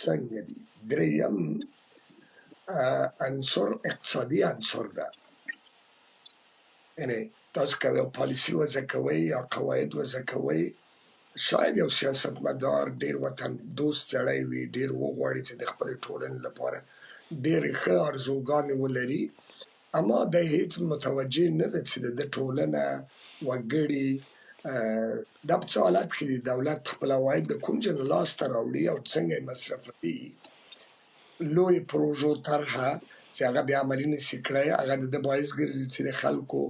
څنګه دي. دریم عنصر اقتصادي عنصر ده، یعنې تاسو که یو پالیسي وضع کوئ یا قواعد وضع کوئ، شاید یو سیاستمدار ډېر وطن دوست سړی وي، ډېر وغواړي چې د خپلې ټولنې لپاره ډېرې ښه ارزوګانې ولري، اما د هیڅ متوجه نه ده چې د ټولنه وګړي دا په څه حالت کې دولت خپل عواید د کوم ځای نه لاسته راوړي او څنګه یې مصرفوي. لوی پروژو طرحه چې هغه بیا عملي نشي کړی، هغه د ده باعث ګرځي چې د خلکو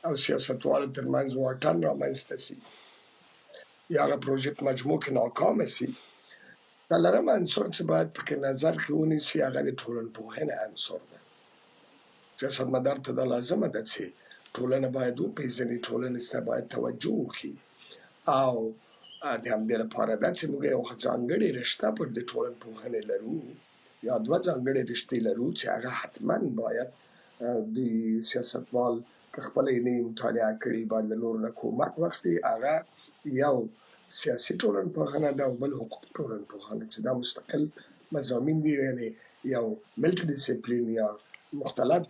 او سیاستوالو ترمنځ واټن رامنځته سي یا هغه پروژې په مجموع کې ناکامه سي. څلورم عنصر چې باید پکې نظر کې ونیسي هغه د ټولنپوهنې عنصر ده. سیاستمدار ته دا لازمه ده چې ټولنه باید وپېژني، ټولنې ته باید توجه وکړي او د همدې لپاره ده چې موږ یو ځانګړې رشته پر د ټولنپوهنې لرو یا دوه ځانګړې رشتې لرو چې هغه حتما باید د سیاستوال که خپله یې نه یې مطالعه کړي باید له نورو نه کومک واخلي. هغه یو سیاسي ټولنپوهنه ده او بل حقوقي ټولنپوهنه چې دا مستقل مضامین دي، یعنې یو ملټي ډیسپلین یا مختلط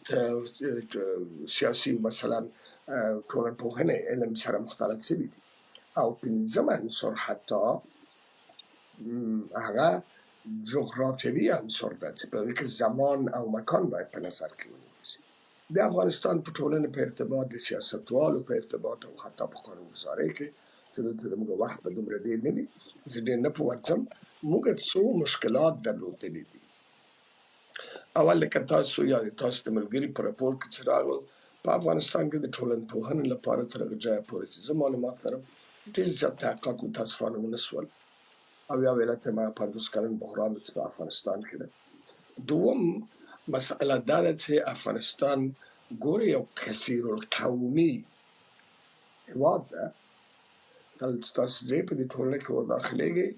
سیاسي مثلا ټولنپوهنې علم سره مختلط شوي دي. او پنځم عنصر حتی هغه جغرافیوي عنصر ده چې په هغې کې زمان او مکان باید په نظر کې ونیول شي. د افغانستان په ټولنه په ارتباط د سیاستوالو په ارتباط او حتی په قانونګذارۍ کې چې دلته زموږ وخت به دومره ډېر نه وي، زه ډېر نه په ورځم، موږ څو مشکلات درلودلي دي. اول لکه تاسو یا تاسو د ملګري په راپور کې چې راغلل، په افغانستان کې د ټولنپوهنې لپاره تر هغه ځایه پورې چې زه معلومات لرم ډېر زیات تحقیقات متاسفانه ونه سول او یو علت یې هماغه 50 کلن بحران چې په افغانستان کې ده. دوم مسئله دا ده چې افغانستان ګورې یو کثیر القومي هېواد ده. کله چې تاسو ځئ په دې ټولنه کې ورداخلېږئ،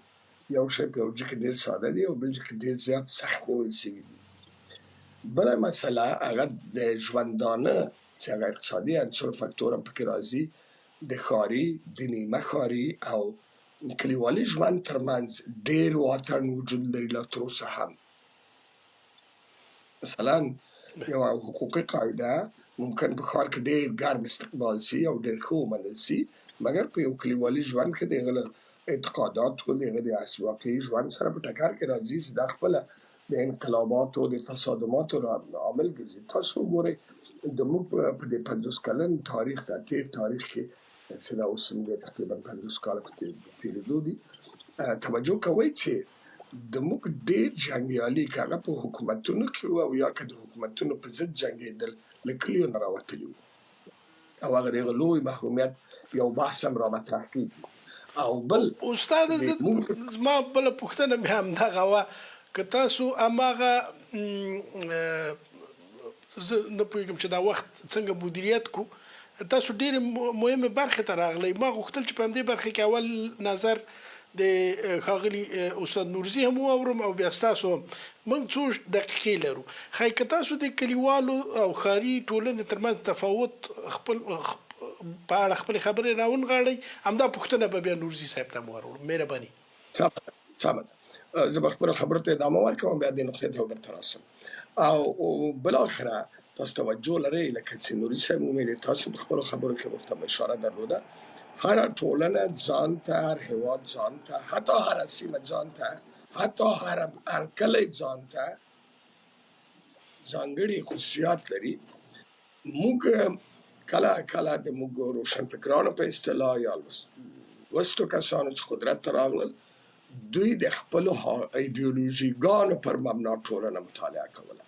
یو شی په یو ځای کې ډېر ساده دی او بل ځای کې ډېر زیات سخت نیول سوي دي. بله مسئله هغه د ژوندانه چې هغه اقتصادي عنصر فکتور هم پکې راځي، د ښاري، د نیمه ښاري او کلیوالي ژوند ترمنځ ډېر واټن وجود لري لا تراوسه هم. مثلا یوه حقوقي قاعده ممکن په ښار کې ډېر ګرم استقبال سي او ډېر ښه ومنل سي، مګر په یو کلیوالي ژوند کې د هغه له اعتقاداتو د هغه د واقعي ژوند سره په ټکر کې راځي چې دا خپله د انقلاباتو د تصادماتو عامل ګرځي. تاسو وګورئ زموږ په دې 50 کلن تاریخ د تېر تاریخ کې چې دا اوس موږ تقریبا 50 کاله په تېرېدو دي، توجه کوئ چې زموږ ډېر جنګیالي که هغه په حکومتونو کې وو او یا که د حکومتونو په ضد جنګېدل له کلیو نه راوتلي وو او هغه د هغه لوی محرومیت یو بحث هم رامطرح کېږي. او بل استاد زما بله پوښتنه بیا همدغه وه که تاسو هماغه زه نه پوهېږم چې دا وخت څنګه مدیریت کو، تاسو ډېرې مهمې برخې ته راغلی. ما غوښتل چې په همدې برخې کې اول نظر د ښاغلي استاد نورزي هم واورم او بیا ستاسو هم. موږ څو دقیقې لرو. ښایي که تاسو د کلیوالو او ښاري ټولنې ترمنځ تفاوت خپل په اړه خپلې خبرې راونغاړئ، همدا پوښتنه به بیا نورزي صاحب ته م واروړم. مهرباني. سمه ده، زه به خپلو خبرو ته ادامه ورکوم، بیا دې نقطې ته ورته راسم. او بالاخره تاسو توجه لرئ لکه چې نوري صاحب وویلې، تاسو په خپلو خبرو کې ورته اشاره درلوده، هره ټولنه ځان ته، هر هېواد ځان ته، حتی هره سیمه ځان ته، حتی هر کلی ځان ته ځانګړي خصوصیات لري. موږ کله کله د موږ روشنفکرانو په اصطلاح یا لوستو کسانو چې قدرت ته راغلل، دوی د خپلو ایډیولوژیګانو پر مبنا ټولنه مطالعه کوله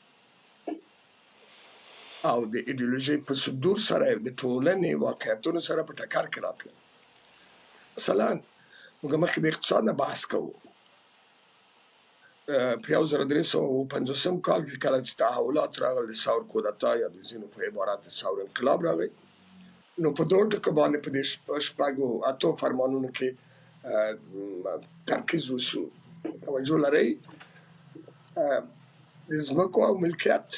او د ایډیولوژۍ په صدور سره د ټولنې واقعیتونو سره په ټکر کې راتلل. مثلا موږ مخکې د اقتصاد نه بحث کوو. په 1350 کال کې کله چې تحولات راغل، د ثور کودتا یا د ځینو په عبارت د ثور انقلاب راغی، نو په دوه ټکو باندې په دې شپږو اتو فرمانونو کې ترکیز وشو. توجه لرئ، د ځمکو او ملکیت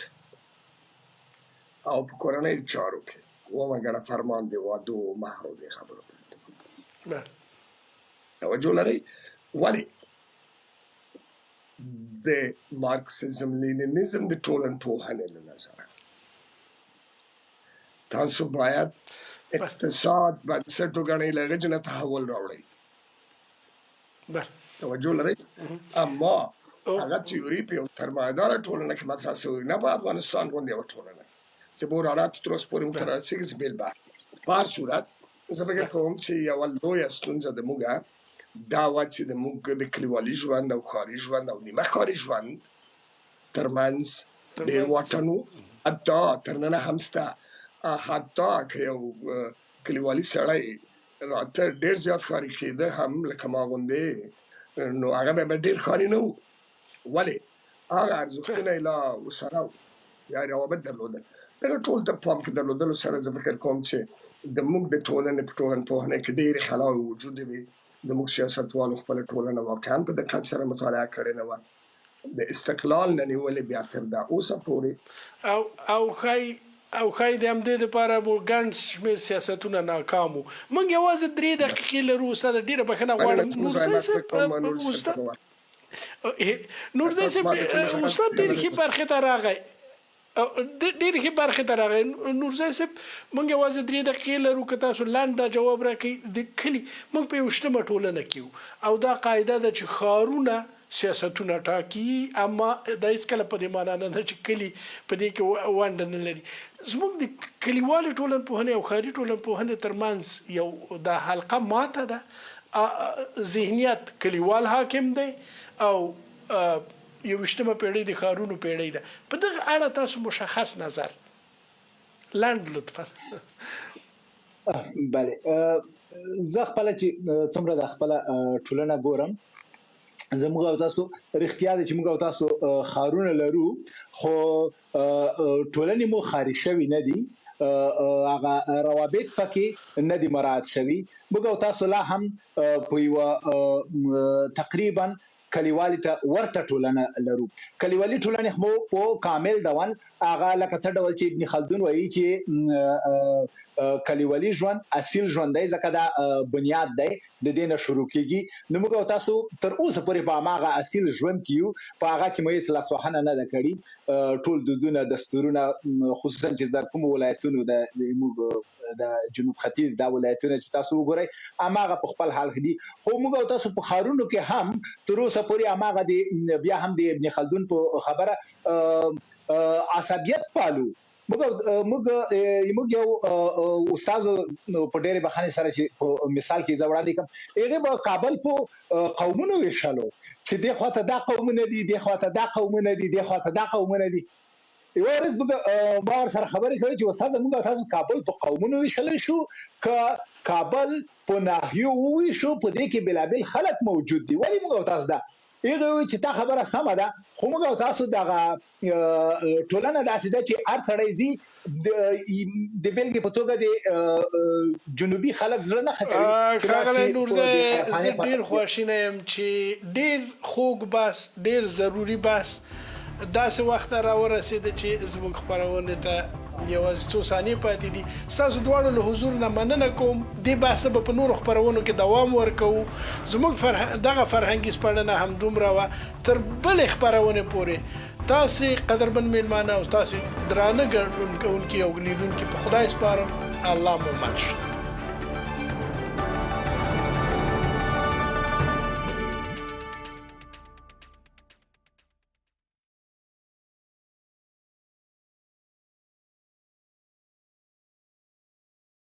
او په کورنۍ چارو کې اومه ګڼه فرمان د وادو مهر او د خبرو بله توجه لرئ. ولې د مارکسیزم لینینیزم د ټولنپوهنې له نظره تاسو باید اقتصاد بنسټ وګڼئ، له هغې نه تحول راوړئ. بله توجه لرئ. اما هغه تیوري په یو سرمایه‌داره ټولنه کې مطرح شوې، نه په افغانستان غوندې یوه ټولنه چې بحرانات تر اوسه پورې موږ ته رارسېږي، چې بېل بحث. په هر صورت زه فکر کوم چې یوه لویه ستونزه د موږ دا وه چې د موږ د کلیوالي ژوند او ښاري ژوند او نیمه ښاري ژوند ترمنځ ډېر واټن و. حتی تر ننه هم شته. حتی که یو کلیوالي سړی راته ډېر زیات ښاري کېده هم لکه ما غوندې، نو هغه به ډېر ښاري نه و. ولې هغه ارزښتونه یې لا ورسره و یا روابط درلودل. دغه ټول د پام کې درلودلو سره زه فکر کوم چې د موږ د ټولنې په ټولنپوهنه کې ډېرې خلاوې وجود وي. د موږ سیاستوالو خپله ټولنه واقعا په دقت سره مطالعه کړې نه وه. د استقلال نه نیولې بیا تر دا اوسه پورې او ښایي د همدې دپاره مو ګڼ شمېر سیاستونه ناکام وو. موږ یوازې 3 دقیقې لرو. استاده ډېره بښنه غواړم. نورزی صاحب استاد ډېرې ښې برخې ته راغی. نورزی صاحب موږ یوازې 3 دقیقې لرو. که تاسو لنډ دا جواب راکړئ. د کلي موږ په یو شتمه ټولنه کې یو او دا قاعده ده چې ښارونه سیاستونه ټاکي، اما دا هېڅکله په دې معنا نه ده چې کلي په دې کې ونډه نه لري. زموږ د کلیوالې ټولنپوهنې او ښاري ټولنپوهنې ترمنځ یو دا حلقه ماته ده. ذهنیت کلیوال حاکم دی او 21مه پیړۍ د ښارونو پیړۍ ده. په دغه اړه تاسو مشخص نظر لنډ لطفا. بله زه خپله چې څومره د خپله ټولنه ګورم، زموږ او تاسو رښتیا دی چې موږ او تاسو ښارونه لرو، خو ټولنې مو ښاري شوي نه دي. هغه روابط پکې نه دي مراعات شوي. موږ او تاسو لا هم په یوه تقریبا کلیوالي ته ورته ټولنه لرو. کلیوالي ټولنې خو په کامل ډول هغه لکه څه ډول چې ابن خلدون وایي چې کلیوالي ژوند اصیل ژوند دی، ځکه دا بنیاد دی، د دې نه شروع کېږي. نو موږ او تاسو تر اوسه پورې په هماغه اصیل ژوند کې یو. په هغه کې مو هېڅ لاسوهنه نه ده کړې. ټول دودونه دستورونه، خصوصا چې زر کومو ولایتونو موږ د جنوب ختیځ دا ولایتونه چې تاسو وګورئ هماغه په خپل حال کې دي. خو موږ او تاسو په ښارونو کې هم تر اوسه پورې هماغه د بیا هم د ابن خلدون په خبره عصبیت پالو. موږ یو استاد په ډېرې بخښنې سره چې په مثال کې زه وړاندې کړم، هغې به کابل په قومونو ویشلو چې دې خواته دا قومونه دي، دې خواته دا قومونه دي، دې خواته دا قومونه دي. یوه ورځ ما ورسره خبرې کوي چې استاده موږ تاسو کابل په قومونو ویشلی شو که کابل په ناحیو وویشو، په دې کې بېلابېل خلک موجود دي. ولې موږ او تاسو دا هغه وایي چې تا خبره سمه ده، خو موږ او تاسو دغه ټولنه داسې ده چې هر سړی ځي د بېلګې په توګه د جنوبي خلک زړه نه ښه کوي. ښاغلی نورزی زه ډېر خواشینی یم چې ډېر خوږ بحث، ډېر ضروري بحث داسې وخت ته راورسېده چې زموږ خپرونې ته یوازې څو ثانیې پاتې دي. ستاسو دواړو له حضور نه مننه کوم. دې بحث به په نورو خپرونو کې دوام ورکوو. زموږ دغه فرهنګي سپړنه همدومره وه. تر بلې خپرونې پورې تاسې قدرمن میلمانه او تاسې درانه ګډون کوونکي او لیدونکي په خدای سپارم. الله مو مل شه.